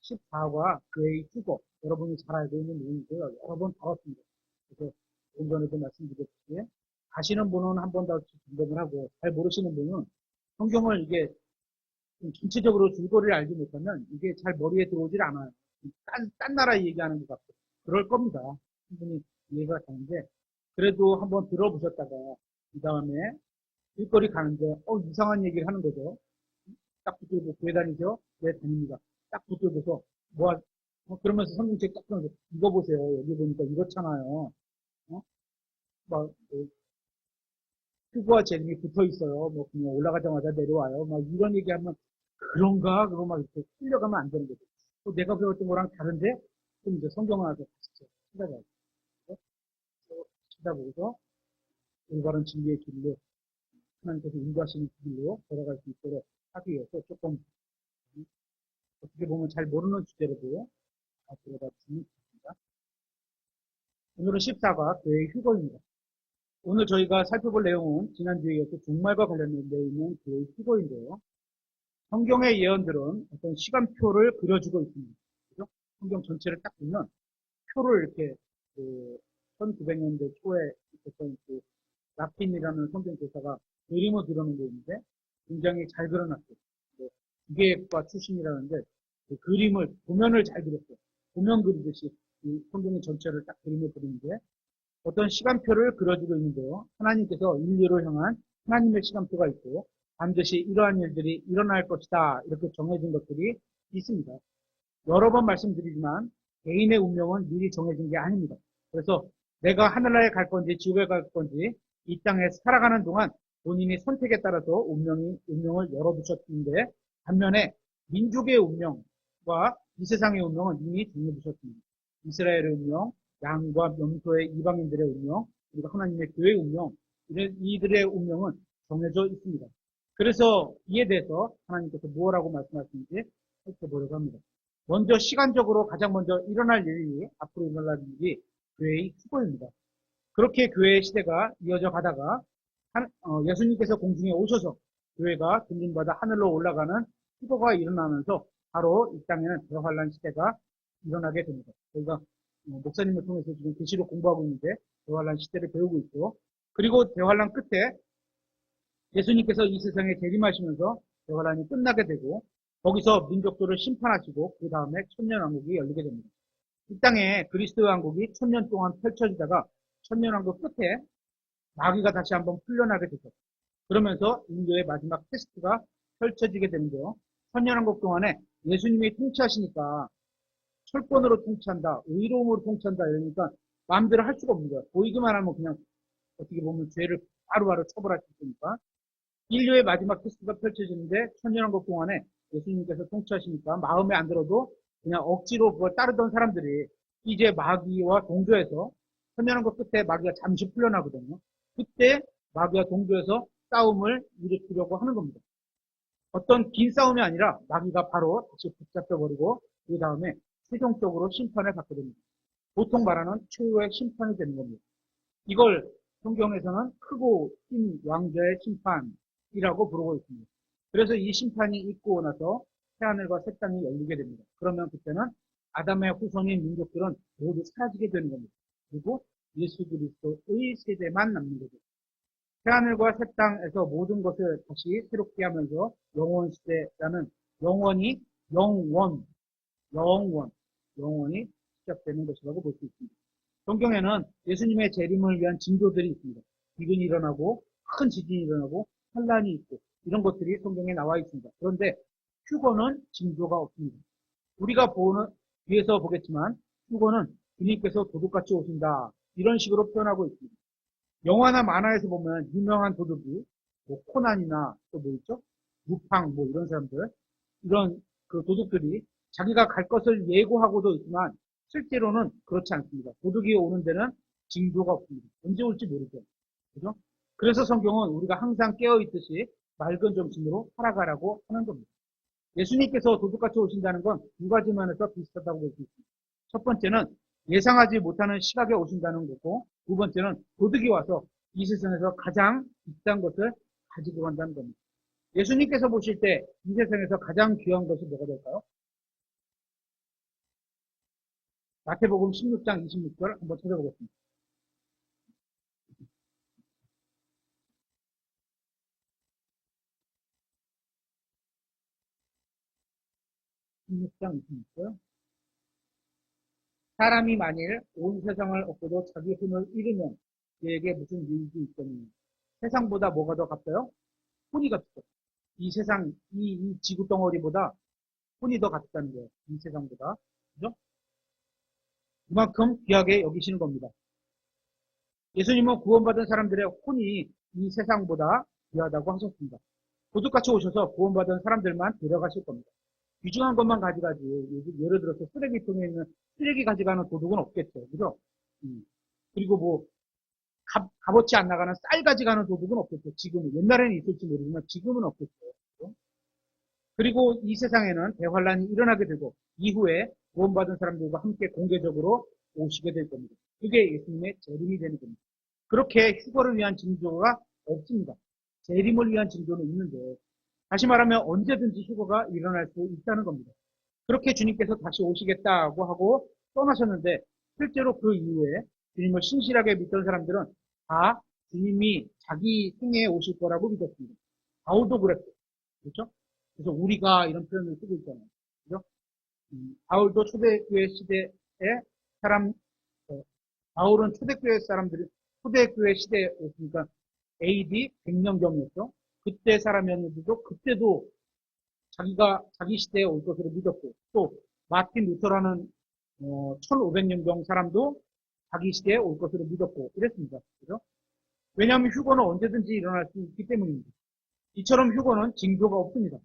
14과 교회의 휴거, 여러분이 잘 알고 있는 내용이고요. 여러 번 다뤘습니다. 그래서 조금 전에도 말씀드렸듯이 가시는 분은 한 번 더 점검을 하고 잘 모르시는 분은 성경을 이게 좀 전체적으로 줄거리를 알지 못하면 이게 잘 머리에 들어오질 않아요. 딴 나라 얘기하는 것 같고 그럴 겁니다. 충분히 이해가 되는데 그래도 한번 들어보셨다가 그 다음에 길거리 가는데 이상한 얘기를 하는 거죠. 딱 붙들고 교회 다니죠? 네, 다닙니다. 딱 붙들고서 그러면서 성경책 딱 들어서 이거 보세요. 여기 보니까 이렇잖아요. 어? 막 큐브와 젤이 붙어 있어요. 뭐 그냥 올라가자마자 내려와요. 막 이런 얘기하면 그런가? 그러고 막 이렇게 끌려가면 안 되는 거죠. 또 내가 배웠던 거랑 다른데 좀 이제 성경을 하나 다시 찾아봐야죠. 찾아보고서 올바른 진리의 길로 하나님께서 인도하시는 길로 걸어갈 수 있도록 하기 위해서 조금 어떻게 보면 잘 모르는 주제로도 들어가 주시면 좋겠습니다. 오늘은 14가 교회의 휴거입니다. 오늘 저희가 살펴볼 내용은 지난주에 이어서 종말과 관련되어 있는 교회의 휴거인데요. 성경의 예언들은 어떤 시간표를 그려주고 있습니다. 그죠? 성경 전체를 딱 보면 표를 이렇게 1900년대 초에 있었던 라핀이라는 성경 교사가 그림을 그려놓은 게 있는데 굉장히 잘 그려놨어요. 기계과 출신이라는데 그 그림을 도면을 잘 그렸어요. 도면 그리듯이 이 성경의 전체를 딱 그림을 그리는데 어떤 시간표를 그려주고 있는데요. 하나님께서 인류를 향한 하나님의 시간표가 있고 반드시 이러한 일들이 일어날 것이다. 이렇게 정해진 것들이 있습니다. 여러 번 말씀드리지만 개인의 운명은 미리 정해진 게 아닙니다. 그래서 내가 하늘나라에 갈 건지 지옥에 갈 건지 이 땅에 살아가는 동안 본인이 선택에 따라서 운명을 열어두셨는데 반면에 민족의 운명과 이 세상의 운명은 이미 정해두셨습니다. 이스라엘의 운명, 양과 염소의 이방인들의 운명, 그리고 하나님의 교회의 운명, 이들의 운명은 정해져 있습니다. 그래서 이에 대해서 하나님께서 무엇라고 말씀하시는지 살펴보려고 합니다. 먼저 시간적으로 가장 먼저 일어날 일이 앞으로 일어날 일이 교회의 휴거입니다. 그렇게 교회의 시대가 이어져 가다가 예수님께서 공중에 오셔서 교회가 군림받아 하늘로 올라가는 휴거가 일어나면서 바로 이 땅에는 대환란 시대가 일어나게 됩니다. 저희가 목사님을 통해서 지금 계시록 공부하고 있는데 대환란 시대를 배우고 있고 그리고 대환란 끝에 예수님께서 이 세상에 재림하시면서 대환란이 끝나게 되고 거기서 민족들을 심판하시고 그 다음에 천년왕국이 열리게 됩니다. 이 땅에 그리스도 왕국이 1000년 동안 펼쳐지다가 천년왕국 끝에 마귀가 다시 한번 풀려나게 되죠. 그러면서 인류의 마지막 테스트가 펼쳐지게 되는데요. 천년왕국 동안에 예수님이 통치하시니까 철권으로 통치한다, 의로움으로 통치한다 이러니까 마음대로 할 수가 없는 거예요. 보이기만 하면 그냥 어떻게 보면 죄를 바로바로 처벌할 수 있으니까 인류의 마지막 테스트가 펼쳐지는데 천년왕국 동안에 예수님께서 통치하시니까 마음에 안 들어도 그냥 억지로 그걸 따르던 사람들이 이제 마귀와 동조해서 천년왕국 끝에 마귀가 잠시 풀려나거든요. 그때 마귀와 동조해서 싸움을 일으키려고 하는 겁니다. 어떤 긴 싸움이 아니라 마귀가 바로 다시 붙잡혀버리고 그 다음에 최종적으로 심판을 받게 됩니다. 보통 말하는 최후의 심판이 되는 겁니다. 이걸 성경에서는 크고 흰 왕자의 심판이라고 부르고 있습니다. 그래서 이 심판이 있고 나서 새하늘과 새 땅이 열리게 됩니다. 그러면 그때는 아담의 후손인 민족들은 모두 사라지게 되는 겁니다. 그리고 예수 그리스도의 세대만 남는 거죠. 새하늘과 새 땅에서 모든 것을 다시 새롭게 하면서 영원 시대라는 영원히 시작되는 것이라고 볼 수 있습니다. 성경에는 예수님의 재림을 위한 징조들이 있습니다. 기근이 일어나고 큰 지진이 일어나고 환란이 있고 이런 것들이 성경에 나와 있습니다. 그런데 휴거는 징조가 없습니다. 우리가 뒤에서 보겠지만 휴거는 주님께서 도둑같이 오신다 이런 식으로 표현하고 있습니다. 영화나 만화에서 보면 유명한 도둑이 뭐 코난이나 또 뭐 있죠? 루팡 뭐 이런 사람들 이런 그 도둑들이 자기가 갈 것을 예고하고도 있지만 실제로는 그렇지 않습니다. 도둑이 오는 데는 징조가 없습니다. 언제 올지 모르죠. 그죠? 그래서 성경은 우리가 항상 깨어있듯이 맑은 정신으로 살아가라고 하는 겁니다. 예수님께서 도둑같이 오신다는 건 두 가지 면에서 비슷하다고 볼 수 있습니다. 첫 번째는 예상하지 못하는 시각에 오신다는 거고 두 번째는 도둑이 와서 이 세상에서 가장 비싼 것을 가지고 간다는 겁니다. 예수님께서 보실 때 이 세상에서 가장 귀한 것이 뭐가 될까요? 마태복음 16장 26절 한번 찾아보겠습니다. 16장 26절. 사람이 만일 온 세상을 얻고도 자기 혼을 잃으면 그에게 무슨 유익이 있겠느냐. 세상보다 뭐가 더 값져요? 혼이 값져요. 이 세상, 이 지구 덩어리보다 혼이 더 값다는 거예요. 이 세상보다. 그죠? 그만큼 귀하게 여기시는 겁니다. 예수님은 구원받은 사람들의 혼이 이 세상보다 귀하다고 하셨습니다. 도둑같이 오셔서 구원받은 사람들만 데려가실 겁니다. 귀중한 것만 가져가지. 예를 들어서 쓰레기통에 있는 쓰레기 가져가는 도둑은 없겠죠. 그죠? 그리고 뭐 값어치 안 나가는 쌀 가져가는 도둑은 없겠죠. 지금은. 옛날에는 있을지 모르지만 지금은 없겠죠. 그죠? 그리고 이 세상에는 대환란이 일어나게 되고 이후에 구원받은 사람들과 함께 공개적으로 오시게 될 겁니다. 그게 예수님의 재림이 되는 겁니다. 그렇게 휴거를 위한 징조가 없습니다. 재림을 위한 징조는 있는데 다시 말하면 언제든지 휴거가 일어날 수 있다는 겁니다. 그렇게 주님께서 다시 오시겠다고 하고 떠나셨는데 실제로 그 이후에 주님을 신실하게 믿던 사람들은 다 주님이 자기 생애에 오실 거라고 믿었습니다. 바울도 그랬고, 그렇죠? 그래서 우리가 이런 표현을 쓰고 있잖아요. 그죠? 바울도 초대교회 시대에 사람, 바울은 초대교회 사람들이, 초대교회 시대에 오니까 AD 100년경이었죠. 그때 사람이었는데도 그때도 자기가 자기 시대에 올 것으로 믿었고 또 마틴 루터라는 1500년경 사람도 자기 시대에 올 것으로 믿었고 이랬습니다. 그죠? 왜냐하면 휴거는 언제든지 일어날 수 있기 때문입니다. 이처럼 휴거는 징조가 없습니다.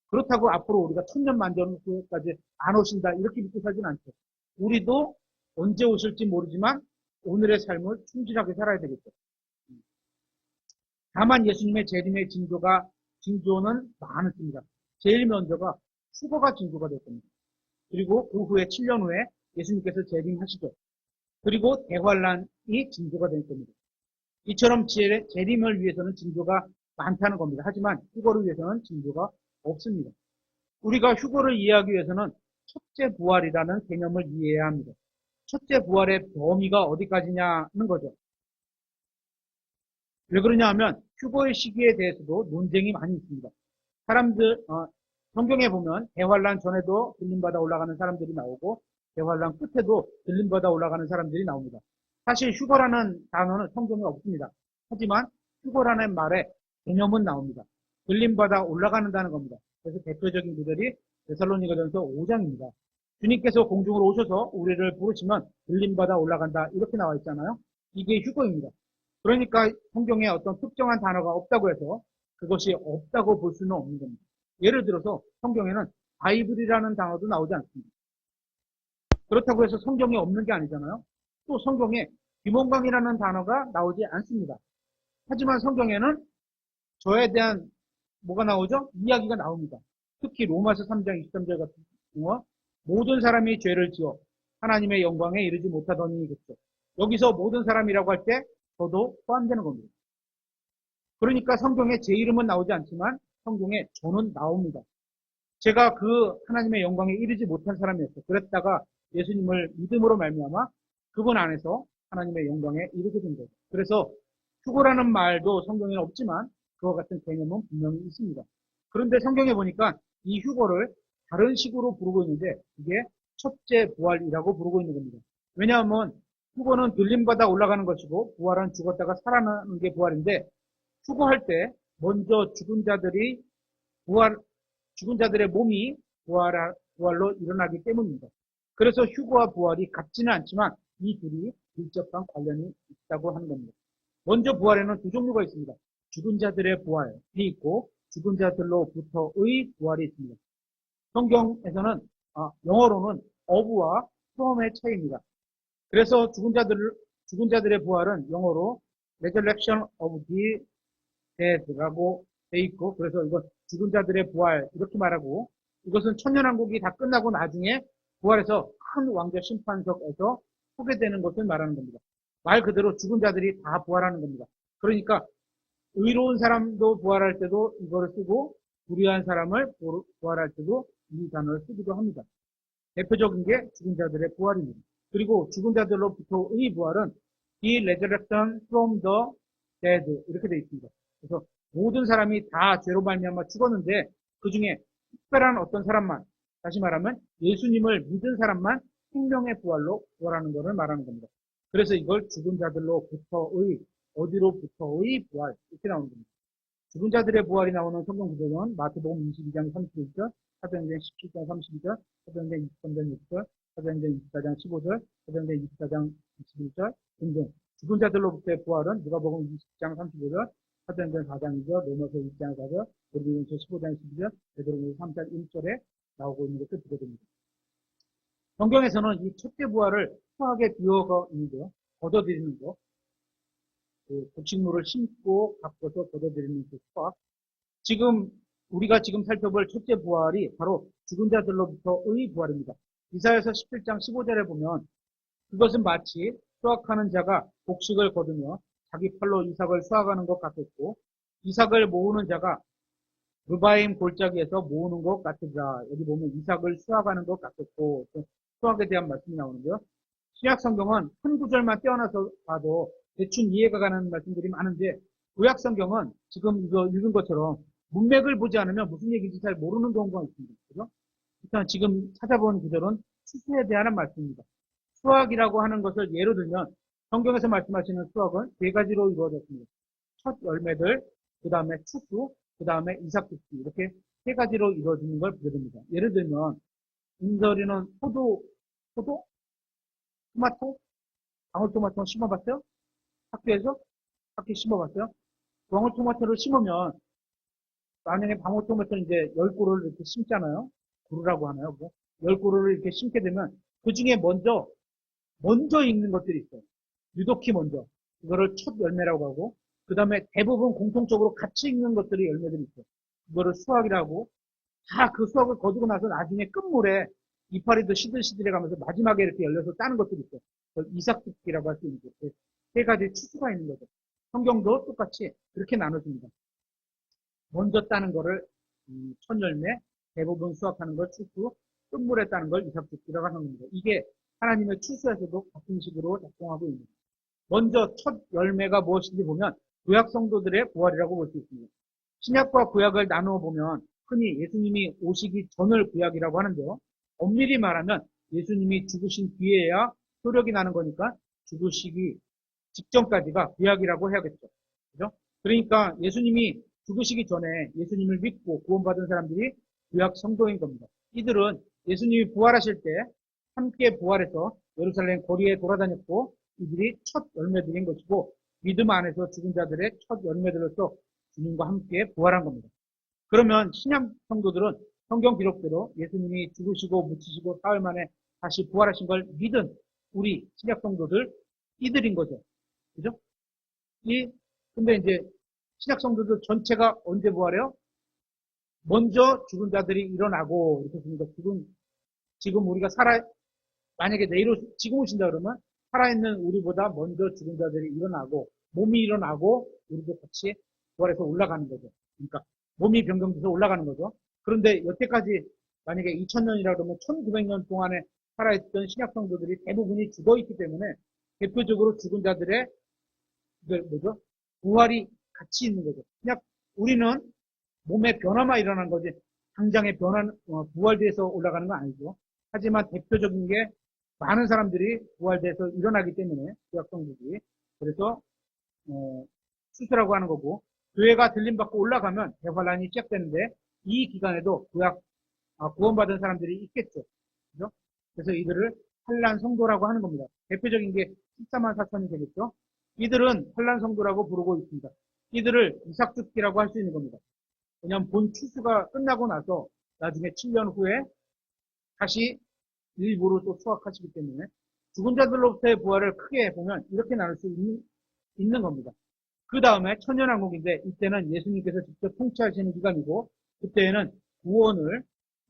그렇다고 앞으로 우리가 천년 만년 후에까지 안 오신다 이렇게 믿고 살진 않죠. 우리도 언제 오실지 모르지만 오늘의 삶을 충실하게 살아야 되겠죠. 다만 예수님의 재림의 징조는 많습니다. 제일 먼저가 휴거가 징조가 될 겁니다. 그리고 그 후에 7년 후에 예수님께서 재림하시죠. 그리고 대환란이 징조가 될 겁니다. 이처럼 재림을 위해서는 징조가 많다는 겁니다. 하지만 휴거를 위해서는 징조가 없습니다. 우리가 휴거를 이해하기 위해서는 첫째 부활이라는 개념을 이해해야 합니다. 첫째 부활의 범위가 어디까지냐는 거죠. 왜 그러냐 하면 휴거의 시기에 대해서도 논쟁이 많이 있습니다. 사람들 성경에 보면 대환란 전에도 들림받아 올라가는 사람들이 나오고 대환란 끝에도 들림받아 올라가는 사람들이 나옵니다. 사실 휴거라는 단어는 성경에 없습니다. 하지만 휴거라는 말에 개념은 나옵니다. 들림받아 올라가는다는 겁니다. 그래서 대표적인 구절이 데살로니가전서 5장입니다. 주님께서 공중으로 오셔서 우리를 부르시면 들림받아 올라간다 이렇게 나와 있잖아요. 이게 휴거입니다. 그러니까 성경에 어떤 특정한 단어가 없다고 해서 그것이 없다고 볼 수는 없는 겁니다. 예를 들어서 성경에는 바이블이라는 단어도 나오지 않습니다. 그렇다고 해서 성경에 없는 게 아니잖아요. 또 성경에 비몽강이라는 단어가 나오지 않습니다. 하지만 성경에는 저에 대한 뭐가 나오죠? 이야기가 나옵니다. 특히 로마서 3장 23절 같은 경우 모든 사람이 죄를 지어 하나님의 영광에 이르지 못하더니 그렇죠. 여기서 모든 사람이라고 할 때 저도 포함되는 겁니다. 그러니까 성경에 제 이름은 나오지 않지만 성경에 저는 나옵니다. 제가 그 하나님의 영광에 이르지 못한 사람이었어요. 그랬다가 예수님을 믿음으로 말미암아 그분 안에서 하나님의 영광에 이르게 된 거죠. 그래서 휴거라는 말도 성경에는 없지만 그와 같은 개념은 분명히 있습니다. 그런데 성경에 보니까 이 휴거를 다른 식으로 부르고 있는데 이게 첫째 부활이라고 부르고 있는 겁니다. 왜냐하면 휴거는 들림받아 올라가는 것이고 부활은 죽었다가 살아나는 게 부활인데 휴거할 때 먼저 죽은 자들의 몸이 부활로 일어나기 때문입니다. 그래서 휴거와 부활이 같지는 않지만 이 둘이 밀접한 관련이 있다고 하는 겁니다. 먼저 부활에는 두 종류가 있습니다. 죽은 자들의 부활이 있고 죽은 자들로부터의 부활이 있습니다. 성경에서는 영어로는 of와 from의 차이입니다. 그래서 죽은 자들의 부활은 영어로 resurrection of the dead라고 돼 있고 그래서 이건 죽은 자들의 부활 이렇게 말하고 이것은 천년왕국이 다 끝나고 나중에 부활해서 큰 왕좌 심판석에서 소개되는 것을 말하는 겁니다. 말 그대로 죽은 자들이 다 부활하는 겁니다. 그러니까 의로운 사람도 부활할 때도 이거를 쓰고 불의한 사람을 부활할 때도 이 단어를 쓰기도 합니다. 대표적인 게 죽은 자들의 부활입니다. 그리고 죽은 자들로부터의 부활은 The resurrection from the dead 이렇게 되어 있습니다. 그래서 모든 사람이 다 죄로 말미암아 죽었는데 그 중에 특별한 어떤 사람만, 다시 말하면 예수님을 믿은 사람만 생명의 부활로 부활하는 것을 말하는 겁니다. 그래서 이걸 죽은 자들로부터의, 어디로부터의 부활 이렇게 나오는 겁니다. 죽은 자들의 부활이 나오는 성경 구절은 마태복음 22장 31절, 사도행전 17장 32절, 사도행전 23장 6절, 사도행전 24장 15절, 사도행전 24장 21절 등등. 죽은 자들로부터의 부활은 누가복음 20장 35절, 사도행전 4장 2절, 로마서 2장 4절, 고린도전서 15장 12절, 베드로전서 3장 1절에 나오고 있는 것을 보게 됩니다. 성경에서는 이 첫째 부활을 수학에 비유가 있는데요. 걷어들이는 것, 곡식물을 심고 바꿔서 걷어들이는 그 수학. 우리가 지금 살펴볼 첫째 부활이 바로 죽은 자들로부터의 부활입니다. 이사야서 17장 15절에 보면 그것은 마치 수확하는 자가 곡식을 거두며 자기 팔로 이삭을 수확하는 것 같았고 이삭을 모으는 자가 르바임 골짜기에서 모으는 것 같으라. 여기 보면 이삭을 수확하는 것 같았고 수확에 대한 말씀이 나오는데요. 신약 성경은 한 구절만 떼어놔서 봐도 대충 이해가 가는 말씀들이 많은데 구약 성경은 지금 이거 읽은 것처럼 문맥을 보지 않으면 무슨 얘기인지 잘 모르는 경우가 있습니다. 그죠? 일단 지금 찾아본 구절은 추수에 대한 말씀입니다. 수확이라고 하는 것을 예로 들면 성경에서 말씀하시는 수확은 네 가지로 이루어졌습니다. 첫 열매들, 그 다음에 추수, 그 다음에 이삭 줍기 이렇게 세 가지로 이루어지는 걸 보게 됩니다. 예를 들면 인설이는 포도, 토마토, 방울토마토 심어봤어요? 학교에서? 학교에 심어봤어요? 방울토마토를 심으면 만약에 방울토마토 이제 10그루를 이렇게 심잖아요. 그루라고 하나요? 뭐? 10그루를 이렇게 심게 되면 그 중에 먼저 익는 것들이 있어요. 유독히 먼저. 그거를 첫 열매라고 하고, 그 다음에 대부분 공통적으로 같이 익는 것들이 열매들이 있어요. 그거를 수확이라고, 다 그 수확을 거두고 나서 나중에 끝물에 이파리도 시들시들해 가면서 마지막에 이렇게 열려서 따는 것들이 있어요. 그걸 이삭죽기라고 할 수 있는 거죠. 세 가지 추수가 있는 거죠. 성경도 똑같이 그렇게 나눠줍니다. 먼저 따는 거를 첫 열매, 대부분 수확하는 걸 추수, 끝물에 따는 걸 이삭죽기라고 하는 겁니다. 이게 하나님의 추수에서도 같은 식으로 작동하고 있는 거예요. 먼저 첫 열매가 무엇인지 보면 구약 성도들의 부활이라고 볼 수 있습니다. 신약과 구약을 나누어 보면 흔히 예수님이 오시기 전을 구약이라고 하는데요. 엄밀히 말하면 예수님이 죽으신 뒤에야 효력이 나는 거니까 죽으시기 직전까지가 구약이라고 해야겠죠. 그죠? 그러니까 예수님이 죽으시기 전에 예수님을 믿고 구원받은 사람들이 구약 성도인 겁니다. 이들은 예수님이 부활하실 때 함께 부활해서 예루살렘 거리에 돌아다녔고 이들이 첫 열매들인 것이고 믿음 안에서 죽은 자들의 첫 열매들로서 주님과 함께 부활한 겁니다. 그러면 신약 성도들은 성경 기록대로 예수님이 죽으시고 묻히시고 사흘 만에 다시 부활하신 걸 믿은 우리 신약 성도들 이들인 거죠. 그죠? 근데 이제 신약 성도들 전체가 언제 부활해요? 먼저 죽은 자들이 일어나고 이렇게 습니다. 지금 우리가 만약에 내일 지금 오신다 그러면 살아있는 우리보다 먼저 죽은 자들이 일어나고 몸이 일어나고 우리도 같이 부활해서 올라가는 거죠. 그러니까 몸이 변경돼서 올라가는 거죠. 그런데 여태까지 만약에 2000년이라 그러면 1900년 동안에 살아있던 신약 성도들이 대부분이 죽어있기 때문에 대표적으로 죽은 자들의 부활이 같이 있는 거죠. 그냥 우리는 몸의 변화만 일어난 거지 당장의 부활돼서 올라가는 건 아니죠. 하지만 대표적인 게 많은 사람들이 부활돼서 일어나기 때문에 구약 성도들이 그래서 수수라고 하는 거고 교회가 들림받고 올라가면 대환란이 시작되는데 이 기간에도 구원받은 사람들이 있겠죠. 그죠? 그래서 이들을 환란 성도라고 하는 겁니다. 대표적인 게 14만 4천이 되겠죠. 이들은 환란 성도라고 부르고 있습니다. 이들을 이삭죽기라고 할 수 있는 겁니다. 왜냐하면 본 추수가 끝나고 나서 나중에 7년 후에 다시 일부러 또 수확하시기 때문에 죽은 자들로부터의 부활을 크게 보면 이렇게 나눌 수 있는 겁니다. 그 다음에 천년왕국인데 이때는 예수님께서 직접 통치하시는 기간이고 그때에는 구원을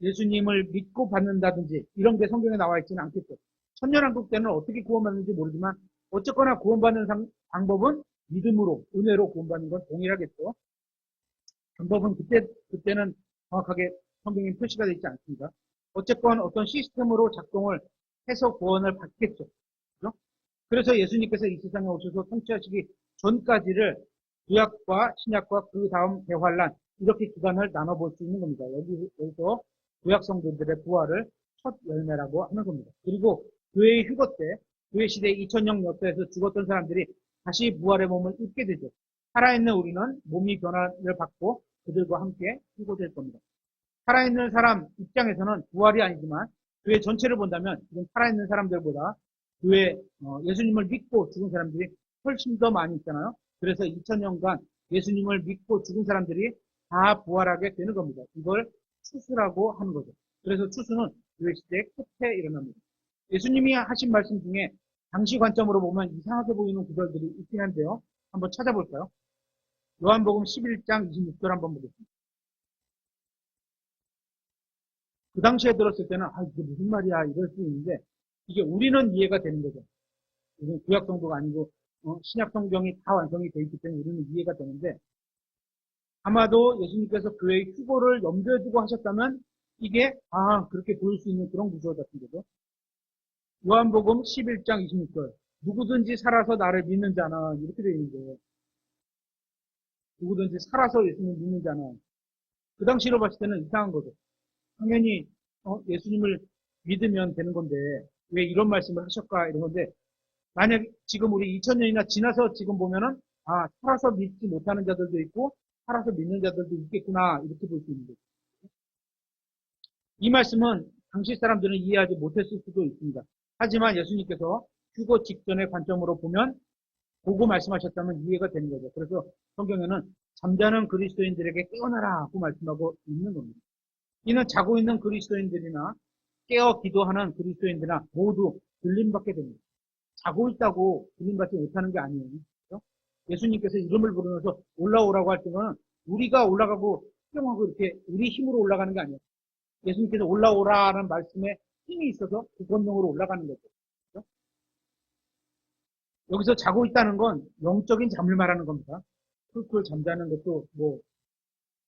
예수님을 믿고 받는다든지 이런 게 성경에 나와 있지는 않겠죠. 천년왕국 때는 어떻게 구원받는지 모르지만 어쨌거나 구원받는 방법은 믿음으로 은혜로 구원받는 건 동일하겠죠. 방법은 그때는 정확하게 성경에 표시가 되어 있지 않습니다. 어쨌건 어떤 시스템으로 작동을 해서 구원을 받겠죠. 그죠? 그래서 예수님께서 이 세상에 오셔서 통치하시기 전까지를 구약과 신약과 그 다음 대환란 이렇게 기간을 나눠볼 수 있는 겁니다. 여기서 구약 성도들의 부활을 첫 열매라고 하는 겁니다. 그리고 교회의 휴거 때, 교회 시대 2000년 역사에서 죽었던 사람들이 다시 부활의 몸을 입게 되죠. 살아있는 우리는 몸이 변화를 받고 그들과 함께 휴거될 겁니다. 살아있는 사람 입장에서는 부활이 아니지만 교회 전체를 본다면 지금 살아있는 사람들보다 교회 예수님을 믿고 죽은 사람들이 훨씬 더 많이 있잖아요. 그래서 2000년간 예수님을 믿고 죽은 사람들이 다 부활하게 되는 겁니다. 이걸 추수라고 하는 거죠. 그래서 추수는 교회 시대 끝에 일어납니다. 예수님이 하신 말씀 중에 당시 관점으로 보면 이상하게 보이는 구절들이 있긴 한데요. 한번 찾아볼까요? 요한복음 11장 26절 한번 보겠습니다. 그 당시에 들었을 때는 이게 무슨 말이야 이럴 수 있는데 이게 우리는 이해가 되는 거죠. 우리는 구약 성도가 아니고 신약 성경이 다 완성이 되어 있기 때문에 우리는 이해가 되는데 아마도 예수님께서 교회의 휴고를 염두에 두고 하셨다면 이게 그렇게 보일 수 있는 그런 구조 같은 거죠. 요한복음 11장 26절 누구든지 살아서 나를 믿는 자는 이렇게 되어 있는데 누구든지 살아서 예수님을 믿는 자는 그 당시로 봤을 때는 이상한 거죠. 당연히 예수님을 믿으면 되는 건데 왜 이런 말씀을 하셨까 이런 건데 만약 지금 우리 2000년이나 지나서 지금 보면은 살아서 믿지 못하는 자들도 있고 살아서 믿는 자들도 있겠구나 이렇게 볼 수 있는 거죠. 이 말씀은 당시 사람들은 이해하지 못했을 수도 있습니다. 하지만 예수님께서 휴거 직전의 관점으로 보면 보고 말씀하셨다면 이해가 되는 거죠. 그래서 성경에는 잠자는 그리스도인들에게 깨어나라고 말씀하고 있는 겁니다. 이는 자고 있는 그리스도인들이나 깨어 기도하는 그리스도인들이나 모두 들림받게 됩니다. 자고 있다고 들림받지 못하는 게 아니에요. 그렇죠? 예수님께서 이름을 부르면서 올라오라고 할 때는 우리가 올라가고 수용하고 이렇게 우리 힘으로 올라가는 게 아니에요. 예수님께서 올라오라는 말씀에 힘이 있어서 그 권능으로 올라가는 거죠. 그렇죠? 여기서 자고 있다는 건 영적인 잠을 말하는 겁니다. 쿨쿨 잠자는 것도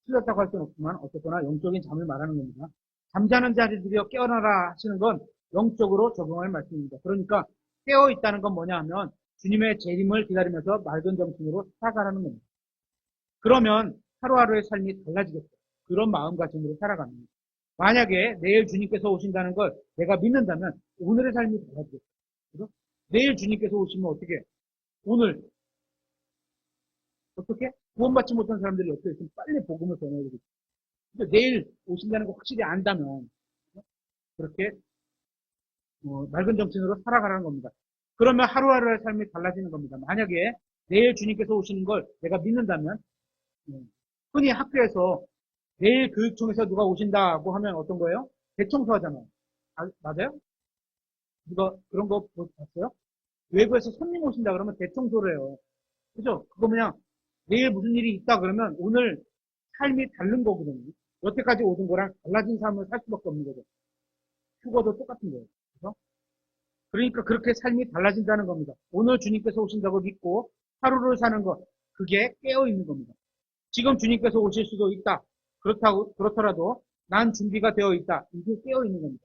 틀렸다고 할 수는 없지만 어쨌거나 영적인 잠을 말하는 겁니다. 잠자는 자들이여 깨어나라 하시는 건 영적으로 적용할 말씀입니다. 그러니까 깨어있다는 건 뭐냐 하면 주님의 재림을 기다리면서 맑은 정신으로 살아가라는 겁니다. 그러면 하루하루의 삶이 달라지겠어요. 그런 마음가짐으로 살아가는 겁니다. 만약에 내일 주님께서 오신다는 걸 내가 믿는다면 오늘의 삶이 달라지겠어요. 그죠? 내일 주님께서 오시면 어떻게 오늘 어떻게 구원받지 못한 사람들이 옆에 있으면 빨리 복음을 전해야 되겠죠. 내일 오신다는 거 확실히 안다면 그렇게 맑은 정신으로 살아가라는 겁니다. 그러면 하루하루의 삶이 달라지는 겁니다. 만약에 내일 주님께서 오시는 걸 내가 믿는다면 흔히 학교에서 내일 교육청에서 누가 오신다고 하면 어떤 거예요? 대청소하잖아요. 맞아요? 누가 그런 거 봤어요? 외부에서 손님 오신다 그러면 대청소를 해요. 그죠? 그거 그냥 내일 무슨 일이 있다 그러면 오늘 삶이 다른 거거든요. 여태까지 오던 거랑 달라진 삶을 살 수밖에 없는 거죠. 휴거도 똑같은 거예요. 그죠? 그러니까 그렇게 삶이 달라진다는 겁니다. 오늘 주님께서 오신다고 믿고 하루를 사는 것, 그게 깨어 있는 겁니다. 지금 주님께서 오실 수도 있다. 그렇더라도 난 준비가 되어 있다. 이게 깨어 있는 겁니다.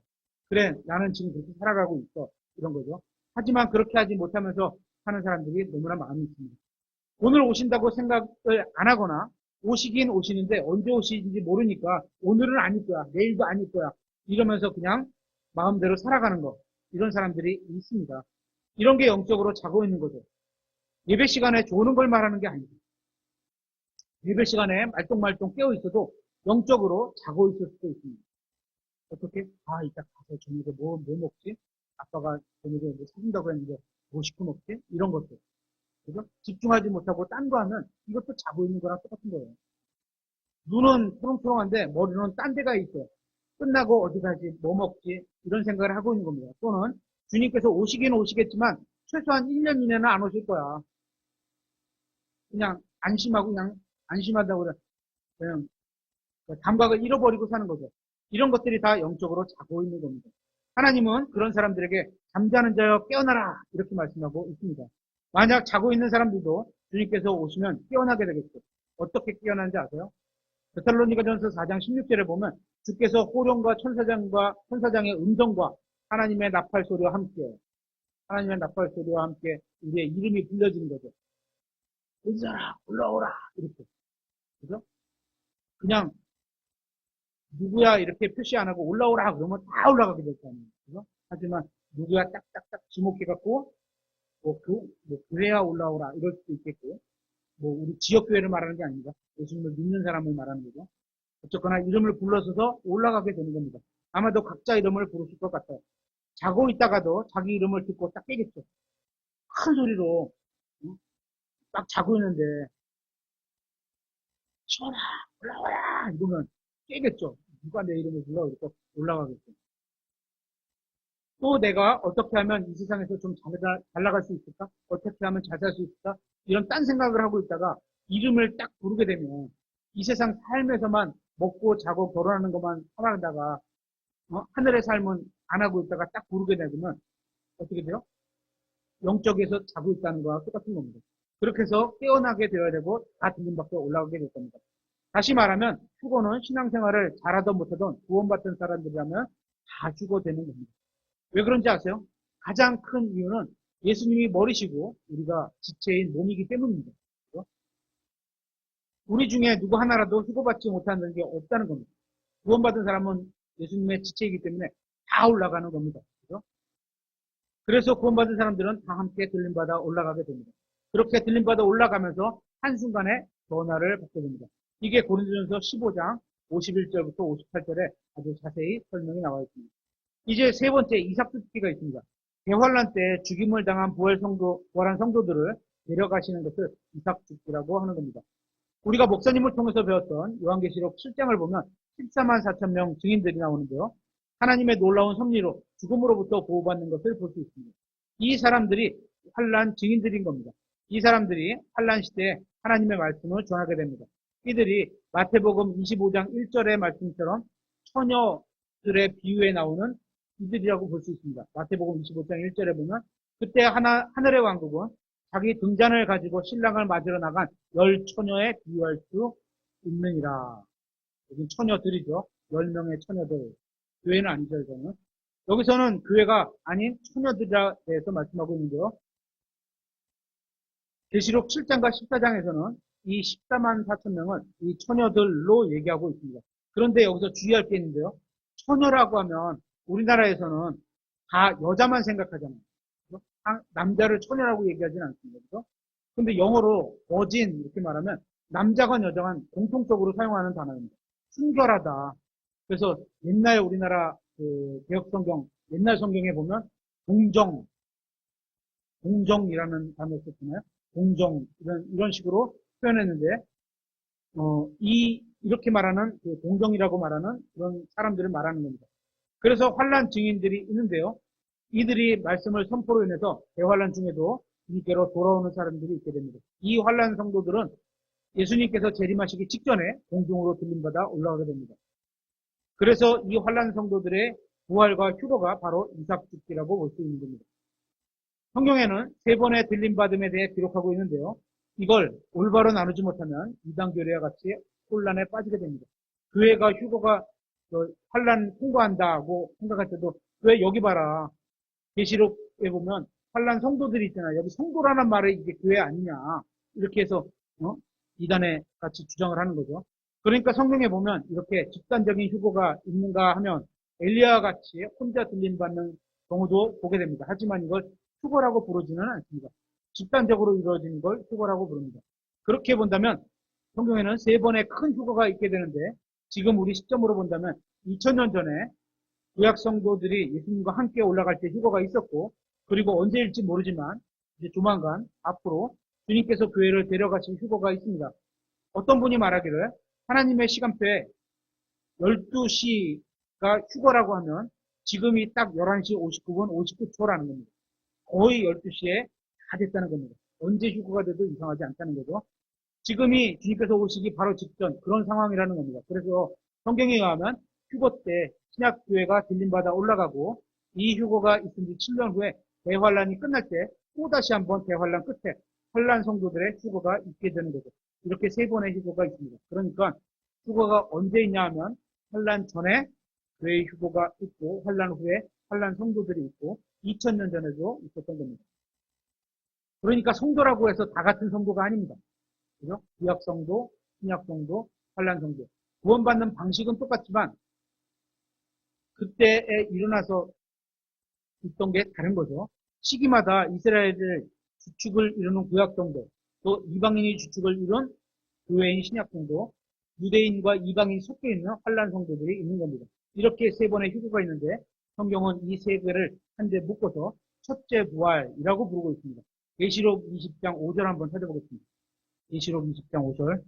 그래, 나는 지금 그렇게 살아가고 있어. 이런 거죠. 하지만 그렇게 하지 못하면서 사는 사람들이 너무나 많이 있습니다. 오늘 오신다고 생각을 안 하거나 오시긴 오시는데 언제 오시는지 모르니까 오늘은 아닐 거야. 내일도 아닐 거야. 이러면서 그냥 마음대로 살아가는 거. 이런 사람들이 있습니다. 이런 게 영적으로 자고 있는 거죠. 예배 시간에 좋은 걸 말하는 게 아니죠. 예배 시간에 말똥말똥 깨어 있어도 영적으로 자고 있을 수도 있습니다. 어떻게? 이따 가서 저녁에 뭐 먹지? 아빠가 저녁에 뭐 사준다고 했는데 뭐 시켜 먹지? 이런 것들. 그죠? 집중하지 못하고 딴 거 하면 이것도 자고 있는 거랑 똑같은 거예요. 눈은 초롱초롱한데 머리는 딴 데가 있어요. 끝나고 어디 가지? 뭐 먹지? 이런 생각을 하고 있는 겁니다. 또는 주님께서 오시긴 오시겠지만 최소한 1년 이내는 안 오실 거야. 그냥 안심하고 그냥 안심하다고 그냥 감각을 잃어버리고 사는 거죠. 이런 것들이 다 영적으로 자고 있는 겁니다. 하나님은 그런 사람들에게 잠자는 자여 깨어나라 이렇게 말씀하고 있습니다. 만약 자고 있는 사람들도 주님께서 오시면 깨어나게 되겠죠. 어떻게 깨어나는지 아세요? 데살로니가전서 4장 16절에 보면 주께서 호령과 천사장의 음성과 하나님의 나팔 소리와 함께 우리의 이름이 불려지는 거죠. 의자라 올라오라 이렇게. 그죠? 그냥 누구야 이렇게 표시 안 하고 올라오라 그러면 다 올라가게 될 거 아니에요. 그죠? 하지만 누구야 딱딱딱 지목해갖고 그래야 올라오라 이럴 수도 있겠고, 우리 지역교회를 말하는 게 아닙니다. 예수님을 믿는 사람을 말하는 거죠. 어쨌거나 이름을 불러서서 올라가게 되는 겁니다. 아마도 각자 이름을 부르실 것 같아요. 자고 있다가도 자기 이름을 듣고 딱 깨겠죠. 큰 소리로 딱 자고 있는데 시원아 올라와라 이러면 깨겠죠. 누가 내 이름을 불러 이렇게 올라가겠죠. 또 내가 어떻게 하면 이 세상에서 좀 잘 나갈 수 있을까? 어떻게 하면 잘 살 수 있을까? 이런 딴 생각을 하고 있다가 이름을 딱 부르게 되면 이 세상 삶에서만 먹고 자고 결혼하는 것만 살아가다가 하늘의 삶은 안 하고 있다가 딱 부르게 되면 어떻게 돼요? 영적에서 자고 있다는 거와 똑같은 겁니다. 그렇게 해서 깨어나게 되어야 되고 다 들림 밖에 올라가게 될 겁니다. 다시 말하면 휴거는 신앙생활을 잘하든 못하든 구원받던 사람들이라면 다 휴거되는 겁니다. 왜 그런지 아세요? 가장 큰 이유는 예수님이 머리시고 우리가 지체인 몸이기 때문입니다. 그렇죠? 우리 중에 누구 하나라도 휴거받지 못하는 게 없다는 겁니다. 구원받은 사람은 예수님의 지체이기 때문에 다 올라가는 겁니다. 그렇죠? 그래서 구원받은 사람들은 다 함께 들림받아 올라가게 됩니다. 그렇게 들림받아 올라가면서 한순간에 변화를 받게 됩니다. 이게 고린도전서 15장 51절부터 58절에 아주 자세히 설명이 나와 있습니다. 이제 세 번째 이삭수티가 있습니다. 대환란 때 죽임을 당한 부활한 성도들을 데려가시는 것을 이삭수티라고 하는 겁니다. 우리가 목사님을 통해서 배웠던 요한계시록 7장을 보면 14만 4천 명 증인들이 나오는데요. 하나님의 놀라운 섭리로 죽음으로부터 보호받는 것을 볼 수 있습니다. 이 사람들이 환란 증인들인 겁니다. 이 사람들이 환란 시대에 하나님의 말씀을 전하게 됩니다. 이들이 마태복음 25장 1절의 말씀처럼 처녀들의 비유에 나오는 이들이라고 볼 수 있습니다. 마태복음 25장 1절에 보면 그때 하늘의 왕국은 자기 등잔을 가지고 신랑을 맞으러 나간 10처녀에 비유할 수 있느니라. 여기 처녀들이죠. 10명의 처녀들. 교회는 아니죠, 이거는. 여기서는 교회가 아닌 처녀들에 대해서 말씀하고 있는데요. 계시록 7장과 14장에서는 이 14만 4천 명을 이 처녀들로 얘기하고 있습니다. 그런데 여기서 주의할 게 있는데요. 처녀라고 하면 우리나라에서는 다 여자만 생각하잖아요. 그렇죠? 남자를 처녀라고 얘기하지는 않습니다. 그렇죠? 근데 영어로 버진 이렇게 말하면 남자건 여자건 공통적으로 사용하는 단어입니다. 순결하다. 그래서 옛날 우리나라 개혁 성경, 옛날 성경에 보면 공정이라는 단어 썼잖아요. 공정 이런 식으로 표현했는데 이렇게 말하는 공정이라고 말하는 그런 사람들을 말하는 겁니다. 그래서 환란 증인들이 있는데요. 이들이 말씀을 선포로 인해서 대환란 중에도 주님께로 돌아오는 사람들이 있게 됩니다. 이 환란 성도들은 예수님께서 재림하시기 직전에 공중으로 들림받아 올라가게 됩니다. 그래서 이 환란 성도들의 부활과 휴거가 바로 이삭죽기라고 볼 수 있는 겁니다. 성경에는 세 번의 들림받음에 대해 기록하고 있는데요. 이걸 올바로 나누지 못하면 이단교례와 같이 혼란에 빠지게 됩니다. 교회가 휴거가 환란 통과한다고 생각할 때도 왜 여기 봐라. 계시록에 보면 환란 성도들이 있잖아요. 여기 성도라는 말이 이게 교회 아니냐. 이렇게 해서 이단에 같이 주장을 하는 거죠. 그러니까 성경에 보면 이렇게 집단적인 휴거가 있는가 하면 엘리야와 같이 혼자 들림받는 경우도 보게 됩니다. 하지만 이걸 휴거라고 부르지는 않습니다. 집단적으로 이루어지는 걸 휴거라고 부릅니다. 그렇게 본다면 성경에는 세 번의 큰 휴거가 있게 되는데 지금 우리 시점으로 본다면 2000년 전에 구약 성도들이 예수님과 함께 올라갈 때 휴거가 있었고 그리고 언제일지 모르지만 이제 조만간 앞으로 주님께서 교회를 데려가실 휴거가 있습니다. 어떤 분이 말하기를 하나님의 시간표에 12시가 휴거라고 하면 지금이 딱 11시 59분 59초라는 겁니다. 거의 12시에 다 됐다는 겁니다. 언제 휴거가 돼도 이상하지 않다는 거죠. 지금이 주님께서 오시기 바로 직전 그런 상황이라는 겁니다. 그래서 성경에 의하면 휴거 때 신약교회가 들림받아 올라가고 이 휴거가 있은 지 7년 후에 대환란이 끝날 때 또다시 한번 대환란 끝에 환란 성도들의 휴거가 있게 되는 거죠. 이렇게 세 번의 휴거가 있습니다. 그러니까 휴거가 언제 있냐 하면 환란 전에 교회 휴거가 있고 환란 후에 환란 성도들이 있고 2000년 전에도 있었던 겁니다. 그러니까 성도라고 해서 다 같은 성도가 아닙니다. 그죠? 구약 성도, 신약 성도, 환란 성도. 구원받는 방식은 똑같지만 그때에 일어나서 있던 게 다른 거죠. 시기마다 이스라엘을 주축을 이루는 구약 성도, 또 이방인이 주축을 이룬 교회인 신약 성도, 유대인과 이방인이 섞여 있는 환란 성도들이 있는 겁니다. 이렇게 세 번의 휴거가 있는데 성경은 이 세 개를 한데 묶어서 첫째 부활이라고 부르고 있습니다. 계시록 20장 5절 한번 찾아보겠습니다. 계시록 20장 5절.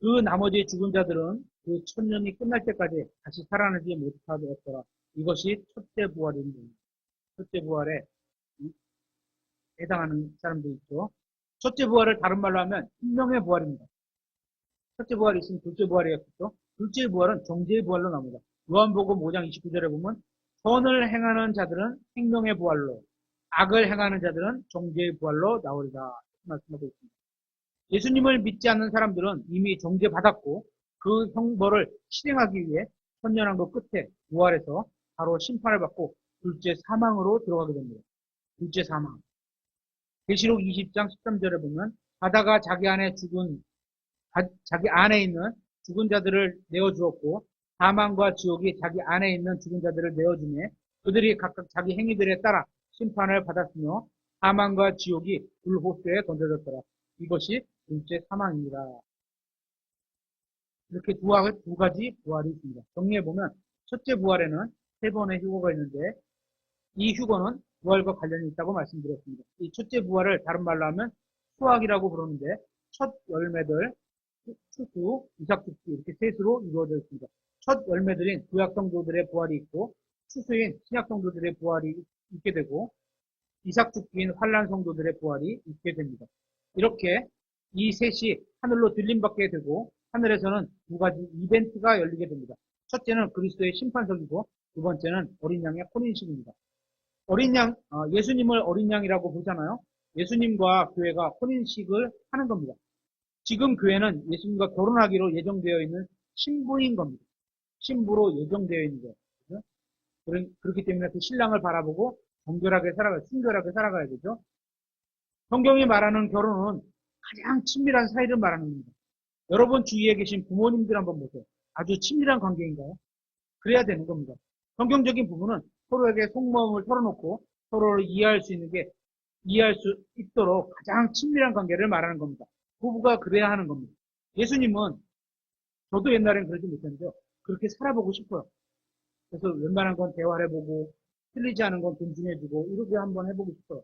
그 나머지 죽은 자들은 그 천년이 끝날 때까지 다시 살아나지 못하더라. 이것이 첫째 부활입니다. 첫째 부활에 해당하는 사람도 있죠. 첫째 부활을 다른 말로 하면 생명의 부활입니다. 첫째 부활이 있으면 둘째 부활이었겠죠. 둘째 부활은 정죄의 부활로 나옵니다. 요한복음 5장 29절에 보면 선을 행하는 자들은 생명의 부활로, 악을 행하는 자들은 정죄의 부활로 나오리라 말씀하고 있습니다. 예수님을 믿지 않는 사람들은 이미 정죄받았고 그 형벌을 실행하기 위해 천년왕국 끝에 부활해서 바로 심판을 받고 둘째 사망으로 들어가게 됩니다. 둘째 사망. 계시록 20장 13절에 보면 바다가 자기 안에 있는 죽은 자들을 내어주었고 사망과 지옥이 자기 안에 있는 죽은 자들을 내어주매 그들이 각각 자기 행위들에 따라 심판을 받았으며 사망과 지옥이 불호수에 던져졌더라. 이것이 둘째 사망입니다. 이렇게 두 가지 부활이 있습니다. 정리해보면 첫째 부활에는 세 번의 휴거가 있는데 이 휴거는 부활과 관련이 있다고 말씀드렸습니다. 이 첫째 부활을 다른 말로 하면 수확이라고 부르는데 첫 열매들, 추수, 이삭죽기 이렇게 셋으로 이루어져 있습니다. 첫 열매들인 구약 성도들의 부활이 있고 추수인 신약 성도들의 부활이 있게 되고 이삭죽기인 환란 성도들의 부활이 있게 됩니다. 이렇게 이 셋이 하늘로 들림받게 되고 하늘에서는 두 가지 이벤트가 열리게 됩니다. 첫째는 그리스도의 심판석이고 두 번째는 어린 양의 혼인식입니다. 예수님을 어린 양이라고 보잖아요. 예수님과 교회가 혼인식을 하는 겁니다. 지금 교회는 예수님과 결혼하기로 예정되어 있는 신부인 겁니다. 신부로 예정되어 있는 거예요. 그렇기 때문에 그 신랑을 바라보고 순결하게 살아가야 되죠. 성경이 말하는 결혼은 가장 친밀한 사이를 말하는 겁니다. 여러분 주위에 계신 부모님들 한번 보세요. 아주 친밀한 관계인가요? 그래야 되는 겁니다. 성경적인 부분은 서로에게 속마음을 털어놓고 서로를 이해할 수 있도록 가장 친밀한 관계를 말하는 겁니다. 부부가 그래야 하는 겁니다. 예수님은 저도 옛날엔 그러지 못했는데요. 그렇게 살아보고 싶어요. 그래서 웬만한 건 대화를 해보고 틀리지 않은 건 존중해주고 이렇게 한번 해보고 싶어요.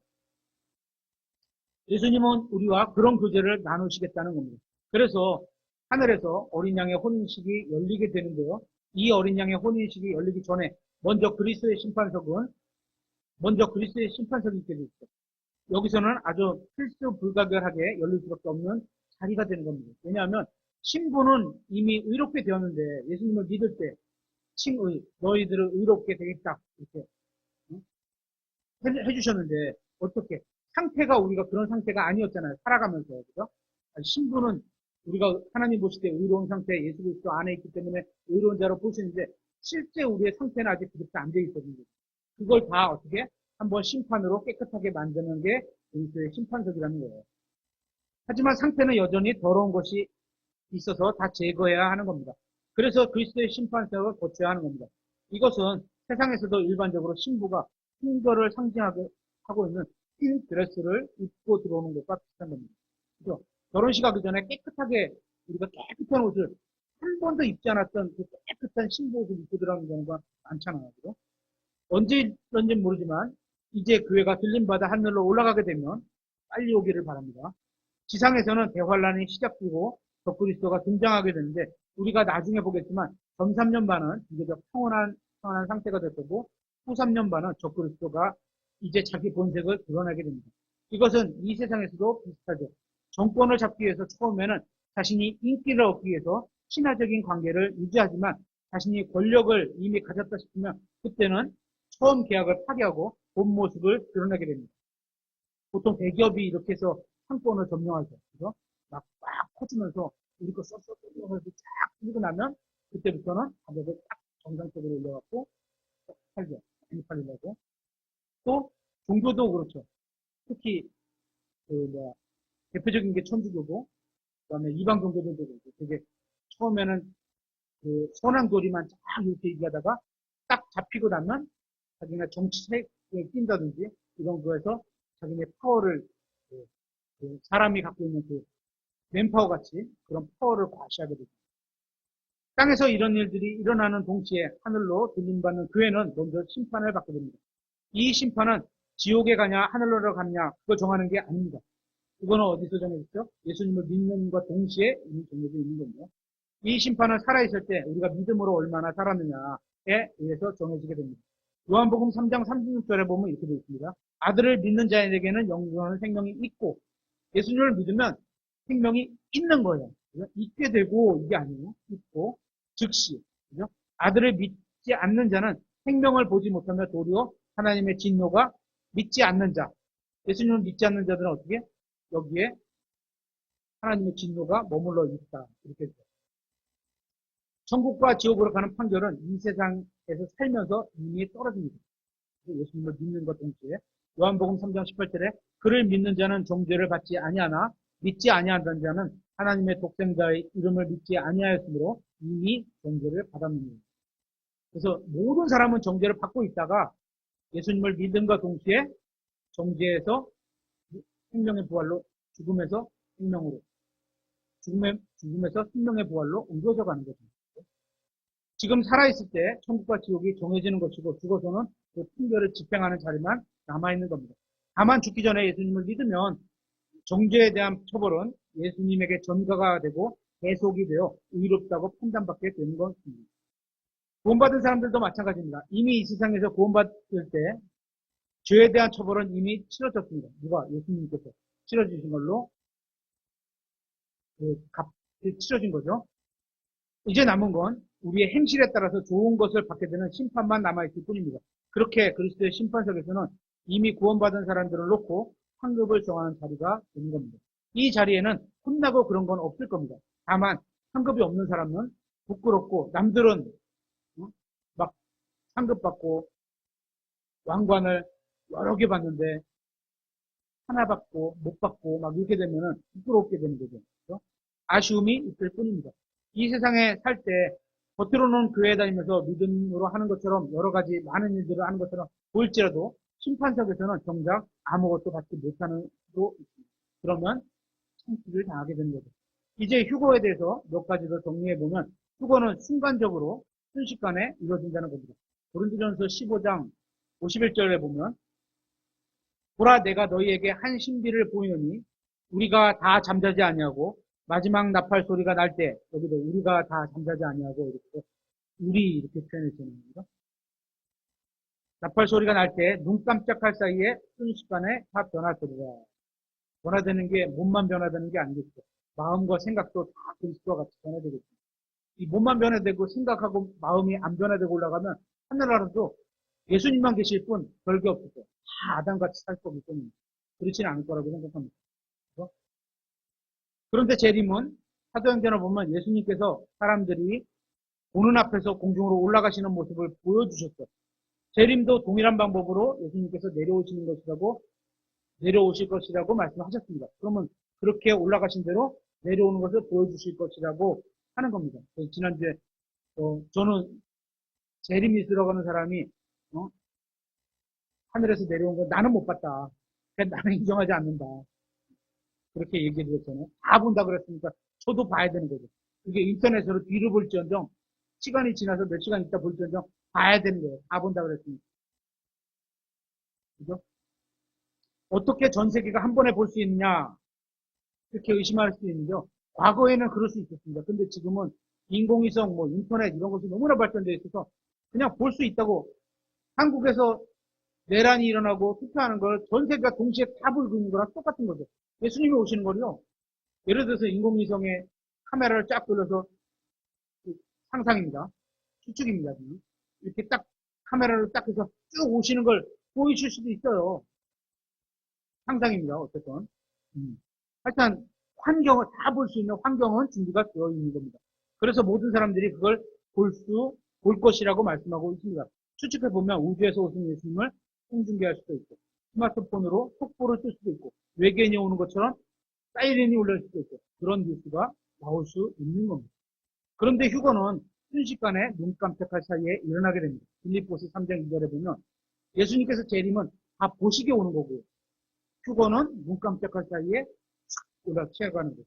예수님은 우리와 그런 교제를 나누시겠다는 겁니다. 그래서 하늘에서 어린 양의 혼인식이 열리게 되는데요. 이 어린 양의 혼인식이 열리기 전에 먼저 그리스도의 심판석이 있게 되어 있죠. 여기서는 아주 필수 불가결하게 열릴 수밖에 없는 자리가 되는 겁니다. 왜냐하면 신부는 이미 의롭게 되었는데 예수님을 믿을 때 너희들을 의롭게 되겠다 이렇게 해주셨는데 어떻게 상태가 우리가 그런 상태가 아니었잖아요. 살아가면서 그죠? 신부는 우리가 하나님 보실 때 의로운 상태 예수 그리스도 안에 있기 때문에 의로운 자로 보시는데 실제 우리의 상태는 아직 그렇게 안 돼 있거든요. 그걸 다 어떻게 한번 심판으로 깨끗하게 만드는 게 그리스도의 심판석이라는 거예요. 하지만 상태는 여전히 더러운 것이 있어서 다 제거해야 하는 겁니다. 그래서 그리스도의 심판석을 거쳐야 하는 겁니다. 이것은 세상에서도 일반적으로 신부가 순결을 상징하게 하고 있는 흰 드레스를 입고 들어오는 것과 비슷한 겁니다. 그죠? 결혼식 하기 전에 깨끗하게 우리가 깨끗한 옷을 한 번도 입지 않았던 그 깨끗한 신부 옷을 입고 들어가는 경우가 많잖아요. 그죠? 언제인지는 모르지만 이제 교회가 들림받아 하늘로 올라가게 되면 빨리 오기를 바랍니다. 지상에서는 대환란이 시작되고 적그리스도가 등장하게 되는데 우리가 나중에 보겠지만 전 3년 반은 비교적 평온한 상태가 될 거고 후 3년 반은 적그리스도가 이제 자기 본색을 드러내게 됩니다. 이것은 이 세상에서도 비슷하죠. 정권을 잡기 위해서 처음에는 자신이 인기를 얻기 위해서 신화적인 관계를 유지하지만 자신이 권력을 이미 가졌다 싶으면 그때는 처음 계약을 파기하고 본 모습을 드러내게 됩니다. 보통 대기업이 이렇게 해서 상권을 점령하죠. 그래서 막 퍼주면서 우리 거 써서 쫙 뿌리고 나면 그때부터는 가격을 딱 정상적으로 올려갖고 팔죠. 많이 팔리려고. 또 종교도 그렇죠. 특히 대표적인 게 천주교고 그다음에 이방 종교들도 그렇고 되게 처음에는 그 선한 교리만 쫙 이렇게 얘기하다가 딱 잡히고 나면 자기가 정치에 낀다든지 이런 거에서 자기네 파워를 그 사람이 갖고 있는 그 맨파워 같이 그런 파워를 과시하게 됩니다. 땅에서 이런 일들이 일어나는 동시에 하늘로 들림받는 교회는 먼저 심판을 받게 됩니다. 이 심판은 지옥에 가냐 하늘로 가느냐 그거 정하는 게 아닙니다. 그거는 어디서 정해졌죠? 예수님을 믿는과 동시에 이미 정해져 있는 겁니다. 이 심판은 살아있을 때 우리가 믿음으로 얼마나 살았느냐에 의해서 정해지게 됩니다. 요한복음 3장 36절에 보면 이렇게 되어 있습니다. 아들을 믿는 자에게는 영원한 생명이 있고 예수님을 믿으면 생명이 있는 거예요. 그죠? 있게 되고 이게 아니에요. 있고 즉시 그죠? 아들을 믿지 않는 자는 생명을 보지 못하며 도리어 하나님의 진노가 믿지 않는 자 예수님을 믿지 않는 자들은 어떻게? 여기에 하나님의 진노가 머물러 있다. 이렇게 돼요. 천국과 지옥으로 가는 판결은 이 세상에서 살면서 이미 떨어집니다. 예수님을 믿는 것 동시에 요한복음 3장 18절에 그를 믿는 자는 정죄를 받지 아니하나 믿지 아니하던 자는 하나님의 독생자의 이름을 믿지 아니하였으므로 이미 정죄를 받았느니라. 그래서 모든 사람은 정죄를 받고 있다가 예수님을 믿음과 동시에 정죄에서 생명의 부활로 죽음에서 생명으로 죽음에서 생명의 부활로 옮겨져 가는 거죠. 지금 살아있을 때 천국과 지옥이 정해지는 것이고 죽어서는 그 판결을 집행하는 자리만 남아있는 겁니다. 다만 죽기 전에 예수님을 믿으면 정죄에 대한 처벌은 예수님에게 전가가 되고 대속이 되어 의롭다고 판단받게 되는 것입니다. 구원받은 사람들도 마찬가지입니다. 이미 이 세상에서 구원받을 때 죄에 대한 처벌은 이미 치러졌습니다. 누가? 예수님께서 치러주신 걸로 값이 치러진 거죠. 이제 남은 건 우리의 행실에 따라서 좋은 것을 받게 되는 심판만 남아있을 뿐입니다. 그렇게 그리스도의 심판석에서는 이미 구원받은 사람들을 놓고 상급을 정하는 자리가 되는 겁니다. 이 자리에는 혼나고 그런 건 없을 겁니다. 다만 상급이 없는 사람은 부끄럽고 남들은 막 상급 받고 왕관을 여러 개 받는데 하나 받고 못 받고 막 이렇게 되면은 부끄럽게 되는 거죠. 그렇죠? 아쉬움이 있을 뿐입니다. 이 세상에 살 때 겉으로는 교회 다니면서 믿음으로 하는 것처럼 여러 가지 많은 일들을 하는 것처럼 보일지라도 심판석에서는 정작 아무것도 받지 못하는 수도 있습니다. 그러면 참기를 당하게 되는 거죠. 이제 휴거에 대해서 몇 가지 더 정리해보면 휴거는 순간적으로 순식간에 이루어진다는 겁니다. 고린도전서 15장 51절에 보면 보라 내가 너희에게 한 신비를 보이노니 우리가 다 잠자지 아니하고 마지막 나팔 소리가 날 때 여기도 우리가 다 잠자지 아니하고 이렇게 우리 이렇게 표현했잖아요. 나팔 소리가 날 때 눈 깜짝할 사이에 순식간에 다 변화되리라. 변화되는 게 몸만 변화되는 게 아니겠죠. 마음과 생각도 다 그리스도와 같이 변화되겠죠. 이 몸만 변화되고 생각하고 마음이 안 변화되고 올라가면 하늘나라도 예수님만 계실 뿐 별게 없겠죠. 다 아담같이 살 거기 때문에 그렇지는 않을 거라고 생각합니다. 그렇죠? 그런데 재림은 사도행전을 보면 예수님께서 사람들이 보는 앞에서 공중으로 올라가시는 모습을 보여주셨어요. 재림도 동일한 방법으로 예수님께서 내려오실 것이라고 말씀하셨습니다. 그러면 그렇게 올라가신 대로 내려오는 것을 보여주실 것이라고 하는 겁니다. 지난주에 저는 재림이 들어가는 사람이 하늘에서 내려온 거 나는 못 봤다. 그러니까 나는 인정하지 않는다. 그렇게 얘기해 드렸잖아요. 다 본다 그랬으니까 저도 봐야 되는 거죠. 그게 인터넷으로 뒤로 볼지언정 시간이 지나서 몇 시간 있다 볼지언정 봐야 되는 거예요. 다 본다 그랬으니까. 그죠? 어떻게 전 세계가 한 번에 볼 수 있느냐 이렇게 의심할 수 있는데요. 과거에는 그럴 수 있었습니다. 근데 지금은 인공위성, 인터넷 이런 것이 너무나 발전되어 있어서 그냥 볼 수 있다고 한국에서 내란이 일어나고 투표하는 걸 전 세계가 동시에 다 보고 있는 거랑 똑같은 거죠. 예수님이 오시는 거요. 예를 들어서 인공위성에 카메라를 쫙 돌려서 상상입니다. 추측입니다. 이렇게 딱 카메라를 딱 해서 쭉 오시는 걸 보이실 수도 있어요. 상상입니다. 어쨌든. 하여튼 환경을 다 볼 수 있는 환경은 준비가 되어 있는 겁니다. 그래서 모든 사람들이 그걸 볼 것이라고 말씀하고 있습니다. 추측해 보면 우주에서 오신 예수님을 생중계할 수도 있고, 스마트폰으로 속보를 쓸 수도 있고, 외계인이 오는 것처럼 사이렌이 울릴 수도 있고, 그런 뉴스가 나올 수 있는 겁니다. 그런데 휴거는 순식간에 눈 깜짝할 사이에 일어나게 됩니다. 빌립보서 3장 2절에 보면 예수님께서 재림은 다 보시게 오는 거고요. 휴거는 눈 깜짝할 사이에 올라치어가는 거죠.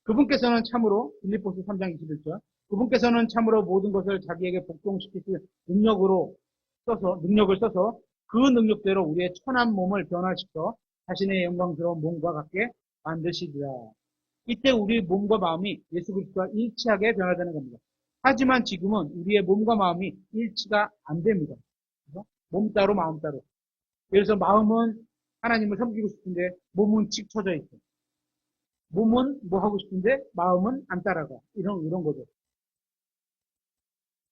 그분께서는 참으로 빌립보서 3장 21절 그분께서는 참으로 모든 것을 자기에게 복종시키실 능력을 써서 그 능력대로 우리의 천한 몸을 변화시켜 자신의 영광스러운 몸과 같게 만드시리라. 이때 우리 몸과 마음이 예수 그리스도와 일치하게 변화되는 겁니다. 하지만 지금은 우리의 몸과 마음이 일치가 안 됩니다. 그래서 몸 따로 마음 따로. 그래서 마음은 하나님을 섬기고 싶은데 몸은 칙 쳐져 있고, 몸은 뭐 하고 싶은데 마음은 안 따라가. 이런 거죠.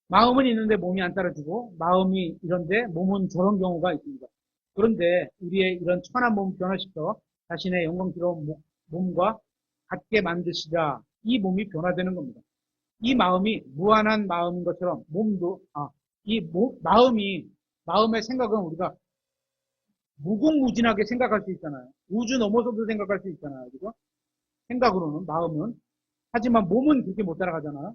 마음은 있는데 몸이 안 따라주고, 마음이 이런데 몸은 저런 경우가 있습니다. 그런데 우리의 이런 천한 몸 변화시켜 자신의 영광스러운 몸과 같게 만드시자 이 몸이 변화되는 겁니다. 이 마음이 무한한 마음인 것처럼 마음의 생각은 우리가 무궁무진하게 생각할 수 있잖아요. 우주 넘어서도 생각할 수 있잖아요. 그죠? 생각으로는, 마음은. 하지만 몸은 그렇게 못 따라가잖아요.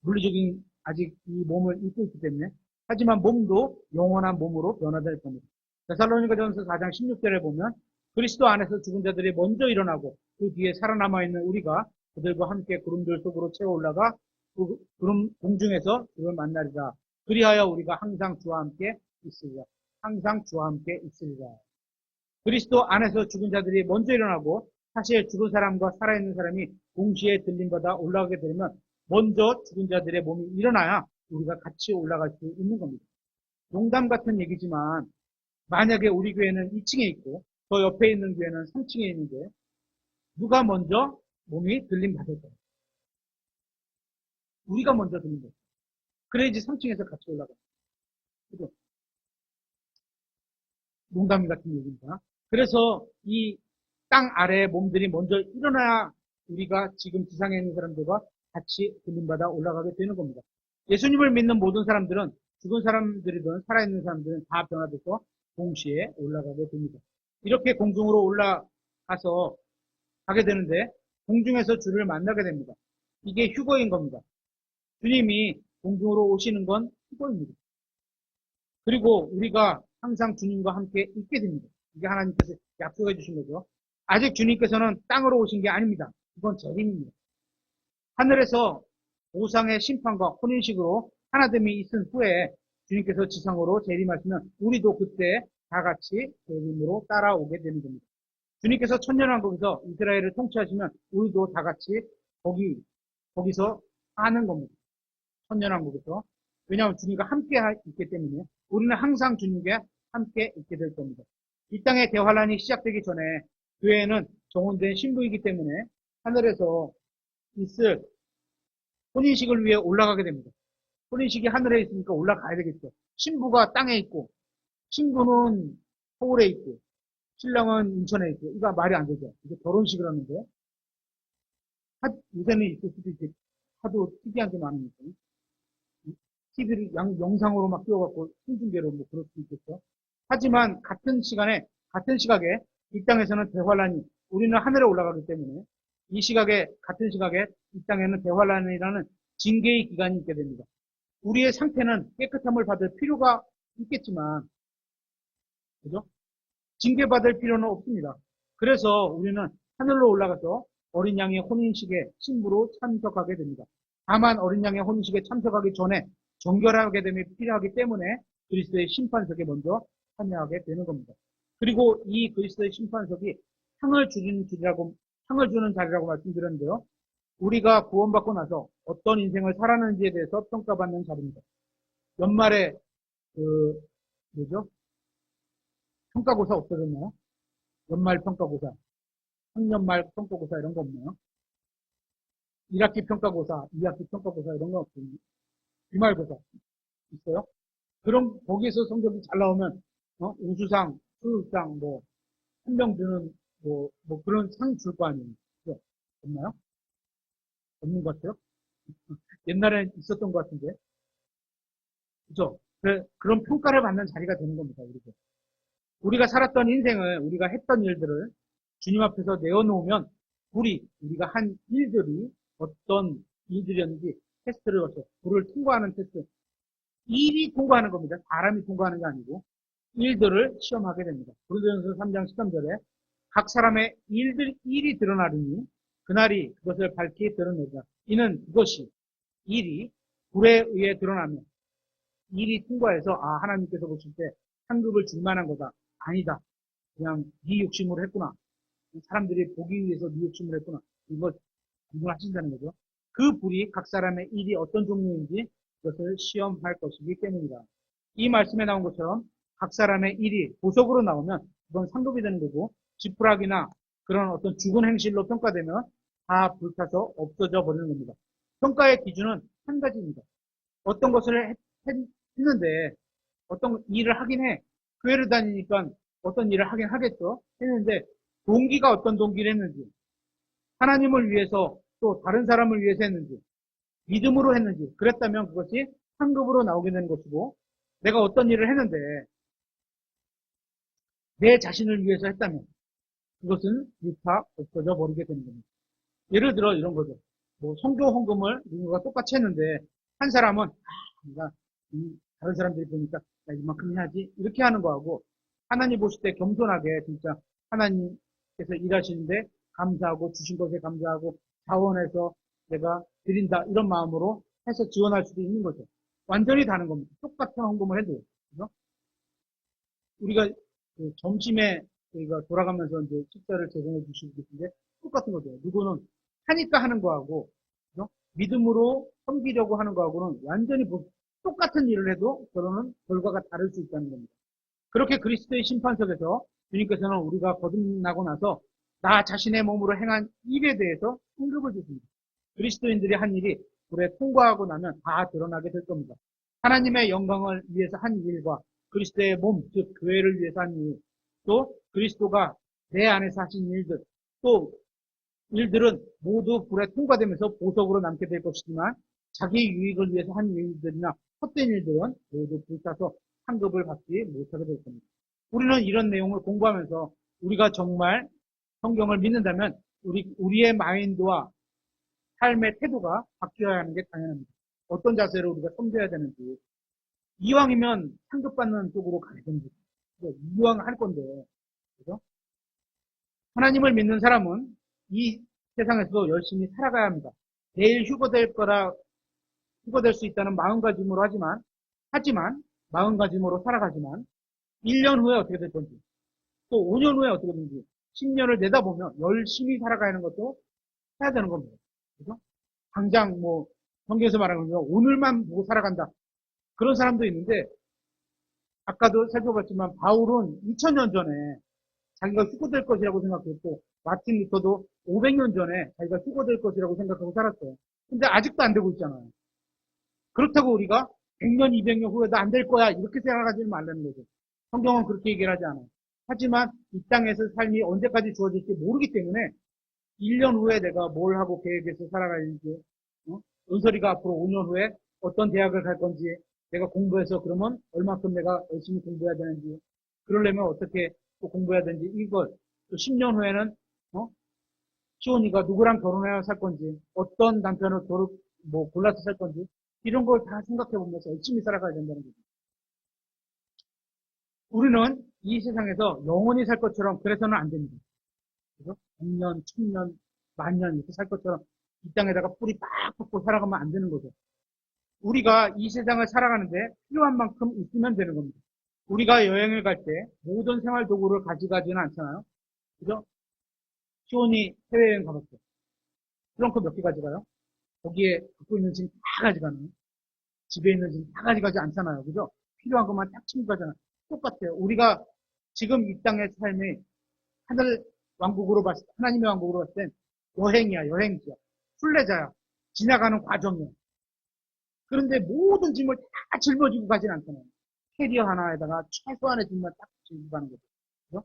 물리적인 아직 이 몸을 입고 있기 때문에. 하지만 몸도 영원한 몸으로 변화될 겁니다. 데살로니가전서 4장 16절에 보면 그리스도 안에서 죽은 자들이 먼저 일어나고 그 뒤에 살아남아 있는 우리가 그들과 함께 구름들 속으로 채워 올라가 그 구름 공중에서 그를 만나리라. 그리하여 우리가 항상 주와 함께 있으리라. 항상 주와 함께 있으리라. 그리스도 안에서 죽은 자들이 먼저 일어나고 사실 죽은 사람과 살아있는 사람이 동시에 들림받아 올라가게 되면 먼저 죽은 자들의 몸이 일어나야 우리가 같이 올라갈 수 있는 겁니다. 농담 같은 얘기지만 만약에 우리 교회는 2층에 있고 저 옆에 있는 교회는 3층에 있는데 누가 먼저 몸이 들림받을까요? 우리가 먼저 들림받을까요? 그래야지 3층에서 같이 올라가요. 그죠? 농담 같은 얘기입니다. 그래서 이 땅 아래의 몸들이 먼저 일어나야 우리가 지금 지상에 있는 사람들과 같이 들림받아 올라가게 되는 겁니다. 예수님을 믿는 모든 사람들은 죽은 사람들이든 살아있는 사람들은 다 변화돼서 동시에 올라가게 됩니다. 이렇게 공중으로 올라가서 가게 되는데 공중에서 주를 만나게 됩니다. 이게 휴거인 겁니다. 주님이 공중으로 오시는 건 휴거입니다. 그리고 우리가 항상 주님과 함께 있게 됩니다. 이게 하나님께서 약속해 주신 거죠. 아직 주님께서는 땅으로 오신 게 아닙니다. 이건 재림입니다. 하늘에서 우상의 심판과 혼인식으로 하나됨이 있은 후에 주님께서 지상으로 재림하시면 우리도 그때 다 같이 재림으로 따라오게 되는 겁니다. 주님께서 천년왕국에서 이스라엘을 통치하시면 우리도 다 같이 거기서 사는 겁니다. 천년왕국에서. 왜냐하면 주님과 함께 있기 때문에 우리는 항상 주님께 함께 있게 될 겁니다. 이 땅의 대환란이 시작되기 전에 교회는 정혼된 신부이기 때문에 하늘에서 있을 혼인식을 위해 올라가게 됩니다. 혼인식이 하늘에 있으니까 올라가야 되겠죠. 신부가 땅에 있고 신부는 서울에 있고 신랑은 인천에 있고 이거 말이 안 되죠. 이게 결혼식을 하는데 요새는 있을 수도 있겠죠. 하도 특이한 게 많으니까. TV를 영상으로 막 띄워갖고 생중계로 뭐 그럴 수 있겠죠. 하지만 같은 시각에 이 땅에서는 대환란이 우리는 하늘에 올라가기 때문에 같은 시각에 이 땅에는 대환란이라는 징계의 기간이 있게 됩니다. 우리의 상태는 깨끗함을 받을 필요가 있겠지만, 그죠? 징계받을 필요는 없습니다. 그래서 우리는 하늘로 올라가서 어린 양의 혼인식에 신부로 참석하게 됩니다. 다만 어린 양의 혼인식에 참석하기 전에 정결하게 됨이 필요하기 때문에 그리스도의 심판석에 먼저 참여하게 되는 겁니다. 그리고 이 그리스도의 심판석이 상을 주는 자리라고 말씀드렸는데요. 우리가 구원받고 나서 어떤 인생을 살았는지에 대해서 평가받는 자리입니다. 연말에 평가고사 없어졌나요? 연말 평가고사, 학년말 평가고사 이런 거 없나요? 1학기 평가고사, 2학기 평가고사 이런 거 없나요? 기말고사 있어요? 그런, 거기에서 성적이 잘 나오면, 우수상, 수상, 뭐, 한 명 드는, 뭐 그런 상 줄 거 아니에요. 그죠? 없나요? 없는 것 같아요? 옛날에 있었던 것 같은데. 그죠? 그런 평가를 받는 자리가 되는 겁니다, 우리가 살았던 인생을, 우리가 했던 일들을 주님 앞에서 내어놓으면, 우리가 한 일들이 어떤 일들이었는지 테스트를 거쳐, 불을 통과하는 테스트, 일이 통과하는 겁니다. 사람이 통과하는 게 아니고, 일들을 시험하게 됩니다. 고린도전서 3장 13절에 각 사람의 일이 드러나리니 그날이 그것을 밝히 드러내리라. 이는 그것이 일이 불에 의해 드러나면 일이 통과해서 하나님께서 보실 때 상급을 줄 만한 거다. 아니다. 그냥 네 욕심으로 했구나. 사람들이 보기 위해서 네 욕심으로 했구나. 이걸 구분하신다는 거죠. 그 불이 각 사람의 일이 어떤 종류인지 그것을 시험할 것이기 때문이다. 이 말씀에 나온 것처럼 각 사람의 일이 보석으로 나오면 그건 상급이 되는 거고 지푸라기나 그런 어떤 죽은 행실로 평가되면 다 불타서 없어져 버리는 겁니다. 평가의 기준은 한 가지입니다. 어떤 것을 했는데 어떤 일을 하긴 해. 교회를 다니니까 어떤 일을 하긴 하겠죠. 했는데 동기가 어떤 동기를 했는지 하나님을 위해서 또 다른 사람을 위해서 했는지 믿음으로 했는지 그랬다면 그것이 상급으로 나오게 되는 것이고 내가 어떤 일을 했는데 내 자신을 위해서 했다면 그것은 유타 없어져 버리게 되는 겁니다. 예를 들어 이런 거죠. 뭐 성교 헌금을 누군가 똑같이 했는데 한 사람은 내가 다른 사람들이 보니까 나 이만큼 해야지 이렇게 하는 거하고 하나님 보실 때 겸손하게 진짜 하나님께서 일하시는데 감사하고 주신 것에 감사하고 자원해서 내가 드린다 이런 마음으로 해서 지원할 수도 있는 거죠. 완전히 다른 겁니다. 똑같은 헌금을 해도 그죠? 우리가 그 점심에 저희가 돌아가면서 이제 식사를 제공해 주시고 계신데 똑같은 거죠. 누구는 하니까 하는 거하고 그죠? 믿음으로 섬기려고 하는 거하고는 완전히 똑같은 일을 해도 그러는 결과가 다를 수 있다는 겁니다. 그렇게 그리스도의 심판석에서 주님께서는 우리가 거듭나고 나서 나 자신의 몸으로 행한 일에 대해서 상급을 주십니다. 그리스도인들이 한 일이 불에 통과하고 나면 다 드러나게 될 겁니다. 하나님의 영광을 위해서 한 일과 그리스도의 몸, 즉 교회를 위해서 한 일, 또 그리스도가 내 안에서 하신 일들, 또 일들은 모두 불에 통과되면서 보석으로 남게 될 것이지만 자기 유익을 위해서 한 일들이나 헛된 일들은 모두 불타서 상급을 받지 못하게 될 겁니다. 우리는 이런 내용을 공부하면서 우리가 정말 성경을 믿는다면 우리의 마인드와 삶의 태도가 바뀌어야 하는 게 당연합니다. 어떤 자세로 우리가 섬겨야 되는지 이왕이면 상급받는 쪽으로 가야 됩니다. 이왕 할 건데 그죠? 하나님을 믿는 사람은 이 세상에서도 열심히 살아가야 합니다. 내일 휴거될 수 있다는 마음가짐으로 마음가짐으로 살아가지만 1년 후에 어떻게 될 건지 또 5년 후에 어떻게 되는지 10년을 내다보면 열심히 살아가는 것도 해야 되는 겁니다. 그죠? 당장 뭐 성경에서 말하는 거 오늘만 보고 살아간다. 그런 사람도 있는데 아까도 살펴봤지만 바울은 2000년 전에 자기가 휴거될 것이라고 생각했고 마틴 루터도 500년 전에 자기가 휴거될 것이라고 생각하고 살았어요. 근데 아직도 안 되고 있잖아요. 그렇다고 우리가 100년, 200년 후에도 안 될 거야 이렇게 생각하지 말라는 거죠. 성경은 그렇게 얘기를 하지 않아요. 하지만 이 땅에서 삶이 언제까지 주어질지 모르기 때문에 1년 후에 내가 뭘 하고 계획해서 살아가는지 은설이가 앞으로 5년 후에 어떤 대학을 갈 건지 내가 공부해서 그러면 얼마큼 내가 열심히 공부해야 되는지 그러려면 어떻게 또 공부해야 되는지 이걸 또 10년 후에는 시온이가 누구랑 결혼해야 살 건지 어떤 남편을 골라서 살 건지 이런 걸 다 생각해 보면서 열심히 살아가야 된다는 거죠. 우리는 이 세상에서 영원히 살 것처럼 그래서는 안 됩니다. 그죠? 100년, 1000년, 만년 이렇게 살 것처럼 이 땅에다가 뿌리 팍 뽑고 살아가면 안 되는 거죠. 우리가 이 세상을 살아가는데 필요한 만큼 있으면 되는 겁니다. 우리가 여행을 갈 때 모든 생활 도구를 가져가지는 않잖아요. 그죠? 시온이 해외여행 가봤어요. 트렁크 몇 개 가져가요? 거기에 갖고 있는 짐 다 가져가는 집에 있는 짐 다 가져가지 않잖아요. 그죠? 필요한 것만 딱 챙겨 가잖아요. 똑같아요. 우리가 지금 이 땅의 삶이 하나님의 왕국으로 봤을 땐 여행이야, 여행지야. 순례자야. 지나가는 과정이야. 그런데 모든 짐을 다 짊어지고 가진 않잖아요. 캐리어 하나에다가 최소한의 짐만 딱 지고 가는 거죠. 그죠?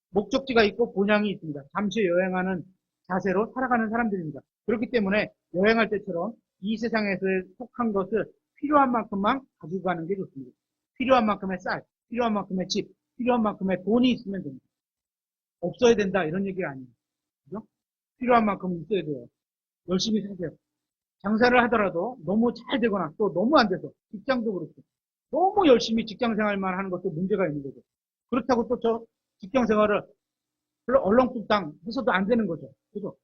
목적지가 있고 본향이 있습니다. 잠시 여행하는 자세로 살아가는 사람들입니다. 그렇기 때문에 여행할 때처럼 이 세상에서 속한 것을 필요한 만큼만 가지고 가는 게 좋습니다. 필요한 만큼의 쌀, 필요한 만큼의 집, 필요한 만큼의 돈이 있으면 됩니다. 없어야 된다 이런 얘기가 아니에요. 그죠? 필요한 만큼 있어야 돼요. 열심히 사세요. 장사를 하더라도 너무 잘 되거나 또 너무 안 돼서 직장도 그렇고 너무 열심히 직장 생활만 하는 것도 문제가 있는 거죠. 그렇다고 또 저 직장 생활을 얼렁뚱땅 해서도 안 되는 거죠. 그죠?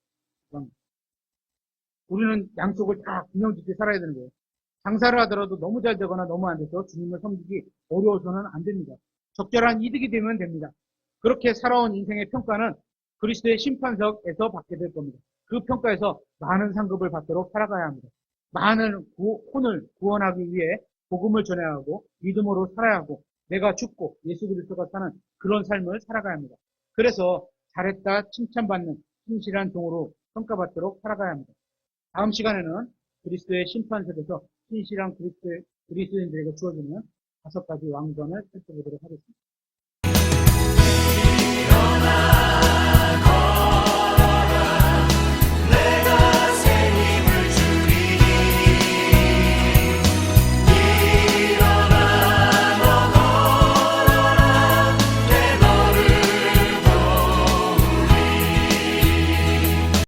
우리는 양쪽을 다 균형 좋게 살아야 되는 거예요. 장사를 하더라도 너무 잘 되거나 너무 안 돼서 주님을 섬기기 어려워서는 안 됩니다. 적절한 이득이 되면 됩니다. 그렇게 살아온 인생의 평가는 그리스도의 심판석에서 받게 될 겁니다. 그 평가에서 많은 상급을 받도록 살아가야 합니다. 많은 혼을 구원하기 위해 복음을 전해야 하고 믿음으로 살아야 하고 내가 죽고 예수 그리스도가 사는 그런 삶을 살아가야 합니다. 그래서 잘했다 칭찬받는 신실한 종으로 평가받도록 살아가야 합니다. 다음 시간에는 그리스도의 심판석에서 신실한 그리스도인들에게 주어지는 5가지 왕관을 살펴보도록 하겠습니다.